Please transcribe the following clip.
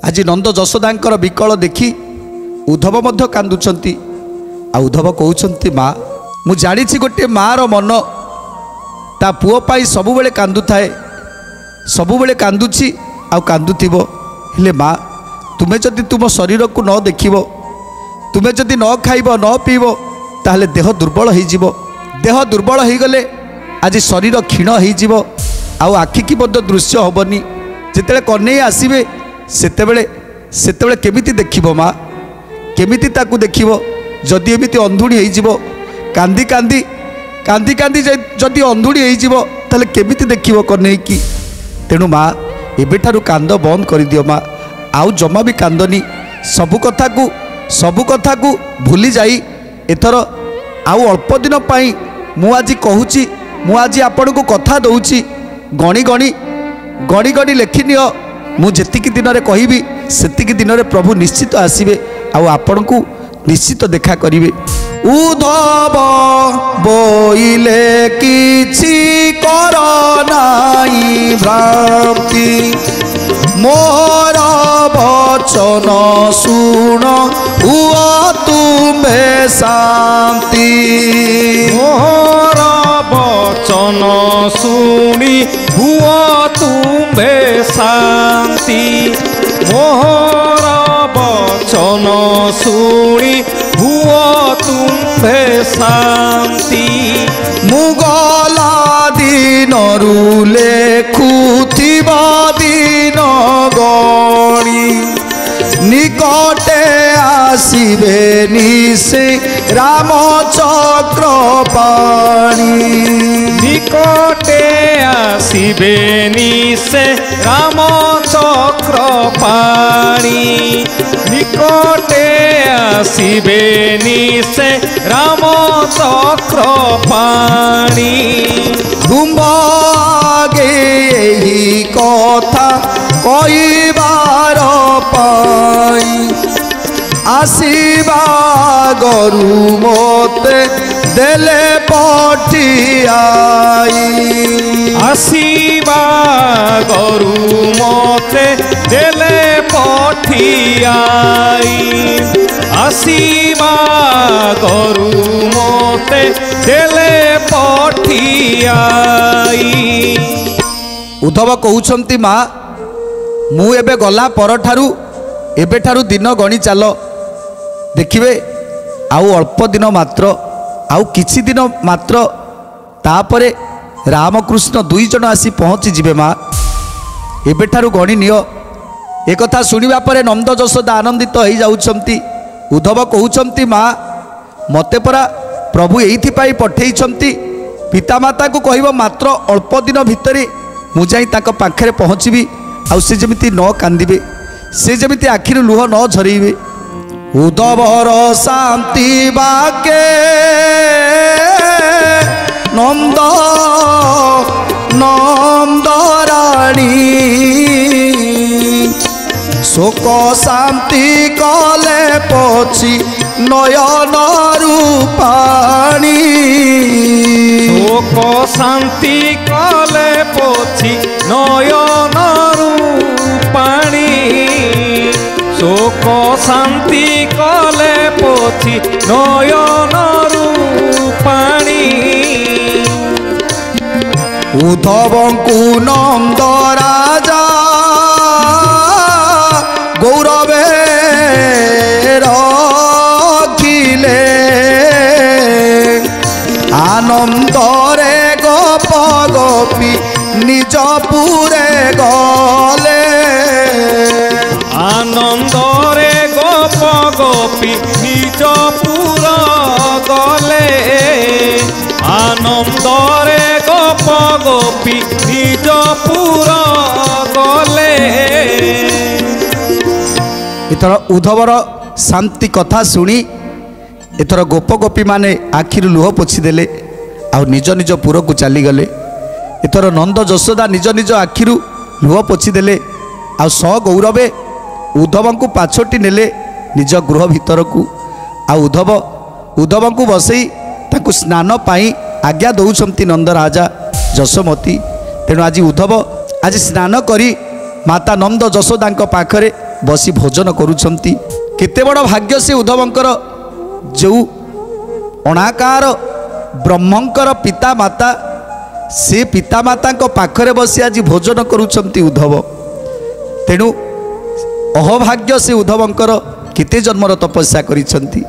आज नंद यशोदांकर विकल देखी उद्धव मध्य कांदुचंती। आ उद्धव कहउचंती माँ मु जानी गोटे मार मन ता पुओ पाई सबुबेले कांदु थाए, सबुबेले कांदुची आ कांदुथिबो। हेले माँ तुमे जदि तुम शरीर को न देखिबो, तुमे जदि न खाइबो न पीबो ताहले देह दुर्बल हो जिवो। देह दुर्बल हो गले आज शरीर क्षीण हो जिवो, आउ आखि की बद दृश्य होबनी। जेतेले कन्हैया आसीबे सेतेबेले सेतेबेले केमिति देखिबो माँ, केमिति ताकू देखिबो? जदि एमिति अंधुड़ी हो जिवो, कांदी कांदी कांदी कांदी जदि अंधुड़ी हो जिवो ताहले केमिति देखिबो कन्हैया की? तेणु माँ एबेठारु कांद बंद कर दियो माँ, आउ जमा भी कांदनी। सबु कथा को भूली जाई एथर आउ अल्प दिन पाई मु आज कहूची, मु आज आपण को कथा दउची गणी गणी गणी गणी लेखिनियो। मु जेतिकी दिन रे कहिबी सेतिकी दिन रे प्रभु निश्चित आसीबे, आउ आपण को निश्चित देखा करिवे। उद्धव बोइले किछि कर नाई भ्रांति, मोर वचन सुन हुआ तुम्हे शांति। मोर वचन सुनी हुआ तुम्हे शांति। मोर वचन सुनी हुआ तुम्हे शांति। मुगला दिन लेखुथिबा दिन गणी, निकटे आसीबे निसे रामचक्र पाणी। निकटे आसीबे निसे रामचक्र पाणी। निकटे आसीबे निसे रामचक्र पाणी। तुम आगे यही कथा कहिबार पाई, आसीबा गरु मोते देले पठियाई। आसीबा गरु मोते देले पठियाई। आसीबा गरु मोते देले पठियाई। उद्धव कहउछंती माँ मु एबे गला परठारु एबेठारु दिन गणी चाल, देखिबे आउ अल्प दिन मात्र, आउ किछि दिन मात्र तापरे रामकृष्ण दुई जन आसी पहुँची जिबे माँ। एबेठारु गणी नियो। एक कथा सुनिबा परे नंद यशोदा आनंदित हो जाउछंती। उद्धव कहउछंती माँ मते परा प्रभु एइथि पाई पठेइछंती, पितामाता को कहबो मात्र अल्प दिन भितरे मु जाई ताको पाखरे पहुँचबी, आउ से जमिति न कांदिबे, से जमिति आखिर लुह न झरइबे। उद्धवर शांति बाके नंद नंदराणी, शोक शांति कले पछी नयन रूपाणी। शोक शांति कले पछी नयन रूपाणी। शोक शांति कले पछी नयन रूपाणी। उद्धवंकु नंद राजा गौरवे रखिले, आनंदरे गप गपी निज पुरे गले। आनंदरे गप गपी निज पुर गले। आनंदरे गप गपी निज पुर गले। इथर उद्धवर शांति कथा शुणी एथर गोप गोपी माने आखिर लुह पोछीदेले, आ निज निज पुर को चलीगले। एथर नंद यशोदा निज निज आखिर लुह पोछीदेले, आ गौरवे उद्धव को पाछोटी नेले निज गृह भितर को। आ उद्धव को बसई ताकू स्नान पाई आज्ञा दौरान नंद राजा यशोमती। तेणु आज उद्धव आज स्नान करी माता नंद यशोदा पाखरे बसी भोजन करुछंती। केते बड़ भाग्य से उद्धवंकर जो अणाकार ब्रह्मंकर पिता माता से पिता माता पाखरे बसी आज भोजन करुछंती उद्धव। तेणु अहोभाग्य से उद्धवंकर केते जन्मर तपस्या करिछंती।